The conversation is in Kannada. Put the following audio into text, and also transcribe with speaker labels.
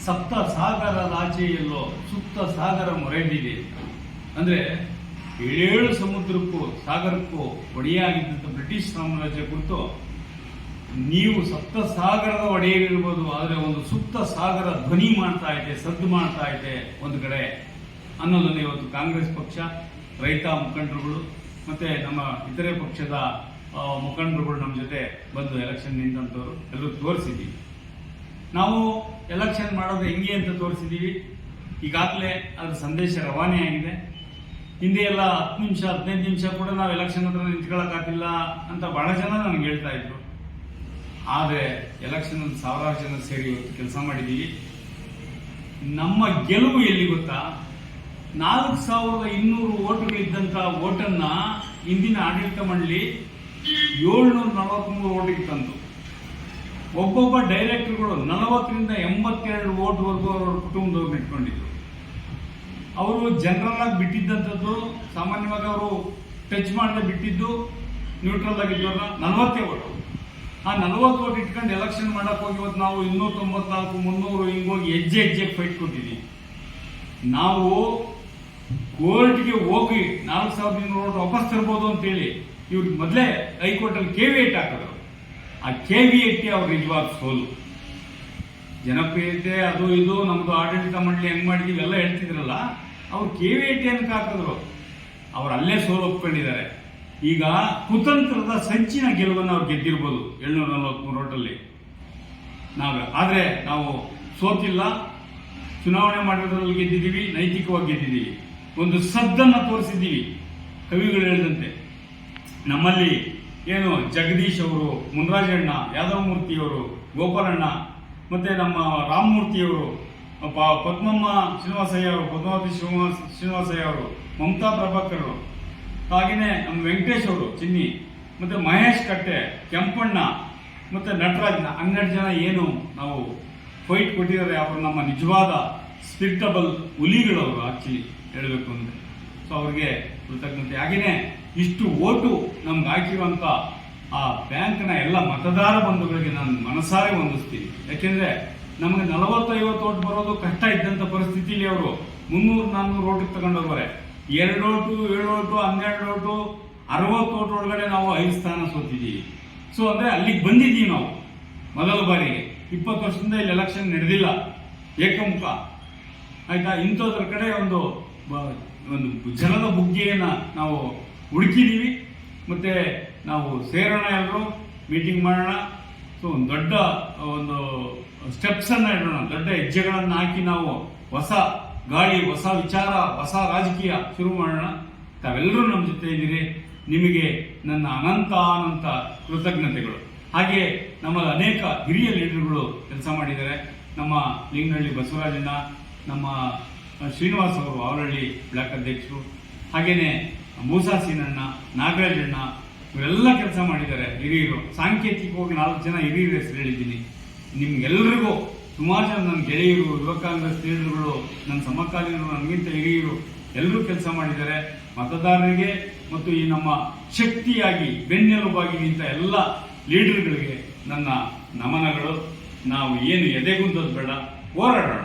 Speaker 1: ಸಪ್ತ ಸಾಗರದಾಚೆಯಲ್ಲೋ ಸುಪ್ತ ಸಾಗರ ಮೊರೆದಿದೆ. ಅಂದ್ರೆ 7 ಸಮುದ್ರಕ್ಕೂ ಸಾಗರಕ್ಕೂ ಒಡೆಯಾಗಿದ್ದಂಥ ಬ್ರಿಟಿಷ್ ಸಾಮ್ರಾಜ್ಯ ಕುರಿತು ನೀವು ಸಪ್ತ ಸಾಗರದ ಒಡೆಯರಿರ್ಬೋದು, ಆದರೆ ಒಂದು ಸುಪ್ತ ಸಾಗರ ಧ್ವನಿ ಮಾಡ್ತಾ ಇದೆ, ಸದ್ದು ಮಾಡ್ತಾ ಇದೆ ಒಂದು ಕಡೆ ಅನ್ನೋದನ್ನು ಇವತ್ತು ಕಾಂಗ್ರೆಸ್ ಪಕ್ಷ, ರೈತ ಮುಖಂಡರುಗಳು ಮತ್ತೆ ನಮ್ಮ ಇತರೆ ಪಕ್ಷದ ಮುಖಂಡರುಗಳು ನಮ್ಮ ಜೊತೆ ಬಂದು ಎಲೆಕ್ಷನ್ ನಿಂತಂಥವ್ರು ಎಲ್ಲರೂ ತೋರಿಸಿದ್ದೀವಿ. ನಾವು ಎಲೆಕ್ಷನ್ ಮಾಡೋದು ಹೆಂಗೆ ಅಂತ ತೋರಿಸಿದ್ದೀವಿ. ಈಗಾಗಲೇ ಅದರ ಸಂದೇಶ ರವಾನೆ ಆಗಿದೆ. ಹಿಂದೆ ಎಲ್ಲ 10 ನಿಮಿಷ 15 ನಿಮಿಷ ಕೂಡ ನಾವು ಎಲೆಕ್ಷನ್ ಹತ್ರ ನಿಂತ್ಕೊಳ್ಳೋಕ್ಕಾಗಿಲ್ಲ ಅಂತ ಬಹಳ ಜನ ನನಗೆ ಹೇಳ್ತಾ ಇದ್ರು. ಆದರೆ ಎಲೆಕ್ಷನ್ ಅಲ್ಲಿ 1000 ಜನ ಸೇರಿ ಇವತ್ತು ಕೆಲಸ ಮಾಡಿದ್ದೀವಿ. ನಮ್ಮ ಗೆಲುವು ಎಲ್ಲಿ ಗೊತ್ತಾ? 4200 ಓಟುಗಳಿದ್ದಂಥ ಓಟನ್ನ ಇಂದಿನ ಆಡಳಿತ ಮಂಡಳಿ 743 ಓಟಿಗೆ ತಂತು. ಒಬ್ಬೊಬ್ಬ ಡೈರೆಕ್ಟರ್ಗಳು 40ರಿಂದ 82 ಓಟ್ವರೆಗೂ ಅವರ ಕುಟುಂಬದವ್ರನ್ನ ಇಟ್ಕೊಂಡಿದ್ರು. ಅವರು ಜನರಲ್ ಆಗಿ ಬಿಟ್ಟಿದ್ದಂಥದ್ದು, ಸಾಮಾನ್ಯವಾಗಿ ಅವರು ಟಚ್ ಮಾಡದೆ ಬಿಟ್ಟಿದ್ದು, ನ್ಯೂಟ್ರಲ್ ಆಗಿದ್ದವ್ರನ್ನ 40 ಓಟು. ಆ 40 ಓಟ್ ಇಟ್ಕೊಂಡು ಎಲೆಕ್ಷನ್ ಮಾಡಕ್ ಹೋಗಿ ಇವತ್ತು ನಾವು 294 300 ಹಿಂಗೋಗಿ ಹೆಜ್ಜೆ ಫೈಟ್ ಕೊಟ್ಟಿದ್ದೀವಿ. ನಾವು ಕೋರ್ಟ್ಗೆ ಹೋಗಿ 4200 ಓಟ್ ವಾಪಸ್ ತರ್ಬೋದು ಅಂತೇಳಿ ಇವ್ರಿಗೆ ಮೊದಲೇ ಹೈಕೋರ್ಟಲ್ಲಿ KV8 ಹಾಕಿದ್ರು. ಆ KV8 ಅವ್ರ ನಿಜವಾದ ಸೋಲು. ಜನಪ್ರಿಯತೆ ಅದು ಇದು ನಮ್ದು ಆಡಳಿತ ಮಂಡಳಿ ಹೆಂಗ್ ಮಾಡಿದೀವಿ ಎಲ್ಲ ಹೇಳ್ತಿದ್ರಲ್ಲ, ಅವ್ರು KV8 ಏನಕ್ಕೆ ಹಾಕಿದ್ರು? ಅವ್ರು ಅಲ್ಲೇ ಸೋಲು ಒಪ್ಕೊಂಡಿದ್ದಾರೆ. ಈಗ ಕುತಂತ್ರದ ಸಂಚಿನ ಗೆಲುವನ್ನು ಅವ್ರು ಗೆದ್ದಿರ್ಬೋದು 743 ಓಟಲ್ಲಿ. ಆದ್ರೆ ನಾವು ಸೋತಿಲ್ಲ, ಚುನಾವಣೆ ಮಾಡಿರೋದ್ರಲ್ಲಿ ಗೆದ್ದಿದ್ದೀವಿ, ನೈತಿಕವಾಗಿ ಗೆದ್ದಿದ್ದೀವಿ, ಒಂದು ಸದ್ದನ್ನು ತೋರಿಸಿದ್ದೀವಿ. ಕವಿಗಳು ಹೇಳಿದಂತೆ ನಮ್ಮಲ್ಲಿ ಏನು ಜಗದೀಶ್ ಅವರು, ಮುನ್ರಾಜಣ್ಣ, ಯಾದವಮೂರ್ತಿಯವರು, ಗೋಪಾಲಣ್ಣ, ಮತ್ತೆ ನಮ್ಮ ರಾಮಮೂರ್ತಿಯವರು, ಪದ್ಮಮ್ಮ ಶ್ರೀನಿವಾಸಯ್ಯ ಅವರು, ಪದ್ಮಾವತಿ ಶ್ರೀನಿವಾಸಯ್ಯ ಅವರು, ಮಮತಾ ಪ್ರಭಾಕರ್ ಅವರು, ಹಾಗೆಯೇ ನಮ್ಮ ವೆಂಕಟೇಶ್ ಅವರು ಚಿನ್ನಿ, ಮತ್ತೆ ಮಹೇಶ್ ಕಟ್ಟೆ, ಕೆಂಪಣ್ಣ, ಮತ್ತೆ ನಟರಾಜ್, 12 ಜನ ಏನು ನಾವು ಫೈಟ್ ಕೊಟ್ಟಿದ್ದಾರೆ. ಅವರು ನಮ್ಮ ನಿಜವಾದ ಸ್ಪಿರಿಟಬಲ್ ಹುಲಿಗಳವರು ಆಕ್ಚುಲಿ ಹೇಳಬೇಕು ಅಂದ್ರೆ. ಸೊ ಅವ್ರಿಗೆ ಕೃತಜ್ಞತೆ. ಹಾಗೆಯೇ ಇಷ್ಟು ಓಟು ನಮ್ಗೆ ಹಾಕಿರುವಂತ ಆ ಬ್ಯಾಂಕ್ನ ಎಲ್ಲ ಮತದಾರ ಬಂಧುಗಳಿಗೆ ನಾನು ಮನಸಾರೆ ವಂದಿಸ್ತೀನಿ. ಯಾಕೆಂದ್ರೆ ನಮಗೆ 40-50 ಓಟ್ ಬರೋದು ಕಷ್ಟ ಇದ್ದಂತ ಪರಿಸ್ಥಿತಿಯಲ್ಲಿ ಅವರು 300-400 ಓಟಿಗೆ ತಗೊಂಡವ್ರೆ. 2 ಓಟು, 7 ಓಟು, 12 ಓಟು, 60 ಓಟ್ ಒಳಗಡೆ ನಾವು 5 ಸ್ಥಾನ ಸೋತಿದ್ದೀವಿ. ಸೊ ಅಂದ್ರೆ ಅಲ್ಲಿಗೆ ಬಂದಿದ್ದೀವಿ ನಾವು ಮೊದಲ ಬಾರಿಗೆ. 20 ವರ್ಷದಿಂದ ಇಲ್ಲಿ ಎಲೆಕ್ಷನ್ ನಡೆದಿಲ್ಲ, ಏಕಮುಖ ಆಯ್ತಾ. ಇಂಥದ್ರ ಕಡೆ ಒಂದು ಜನದ ಬುಗ್ಗೆಯನ್ನ ನಾವು ಹುಡುಕಿದೀವಿ. ಮತ್ತೆ ನಾವು ಸೇರೋಣ, ಎಲ್ಲರೂ ಮೀಟಿಂಗ್ ಮಾಡೋಣ. ಸೊ ಒಂದು ದೊಡ್ಡ ಒಂದು ಸ್ಟೆಪ್ಸ್ ಅನ್ನ ಇಡೋಣ, ದೊಡ್ಡ ಹೆಜ್ಜೆಗಳನ್ನ ಹಾಕಿ ನಾವು ಹೊಸ ಗಾಳಿ, ಹೊಸ ವಿಚಾರ, ಹೊಸ ರಾಜಕೀಯ ಶುರು ಮಾಡೋಣ. ತಾವೆಲ್ಲರೂ ನಮ್ಮ ಜೊತೆ ಇದ್ದೀರಿ. ನಿಮಗೆ ನನ್ನ ಅನಂತ ಕೃತಜ್ಞತೆಗಳು. ಹಾಗೆ ನಮ್ಮಲ್ಲಿ ಅನೇಕ ಹಿರಿಯ ಲೀಡರ್ಗಳು ಕೆಲಸ ಮಾಡಿದ್ದಾರೆ. ನಮ್ಮ ಲಿಂಗನಹಳ್ಳಿ ಬಸವರಾಜಣ್ಣ, ನಮ್ಮ ಶ್ರೀನಿವಾಸ್ ಅವರು ಅವರಹಳ್ಳಿ ಬ್ಲಾಕ್ ಅಧ್ಯಕ್ಷರು, ಹಾಗೇನೆ ಮೂಸಾ ಸೀನಣ್ಣ, ನಾಗರಾಜಣ್ಣ, ಇವರೆಲ್ಲ ಕೆಲಸ ಮಾಡಿದ್ದಾರೆ ಹಿರಿಯರು. ಸಾಂಕೇತಿಕವಾಗಿ 4 ಜನ ಹಿರಿಯರ ಹೆಸರು ಹೇಳಿದ್ದೀನಿ. ನಿಮ್ಗೆಲ್ಲರಿಗೂ ಸುಮಾರು ಜನ ನನ್ನ ಗೆಳೆಯರು, ಯುವ ಕಾಂಗ್ರೆಸ್ ಲೀಡರ್ಗಳು, ನನ್ನ ಸಮಕಾಲೀನರು, ನನಗಿಂತ ಹಿರಿಯರು ಎಲ್ಲರೂ ಕೆಲಸ ಮಾಡಿದ್ದಾರೆ. ಮತದಾರರಿಗೆ ಮತ್ತು ಈ ನಮ್ಮ ಶಕ್ತಿಯಾಗಿ ಬೆನ್ನೆಲುಬಾಗಿ ನಿಂತ ಎಲ್ಲ ಲೀಡರ್ಗಳಿಗೆ ನನ್ನ ನಮನಗಳು. ನಾವು ಏನು ಎದೆಗುಂದೋದು ಬೇಡ, ಹೋರಾಡೋಣ.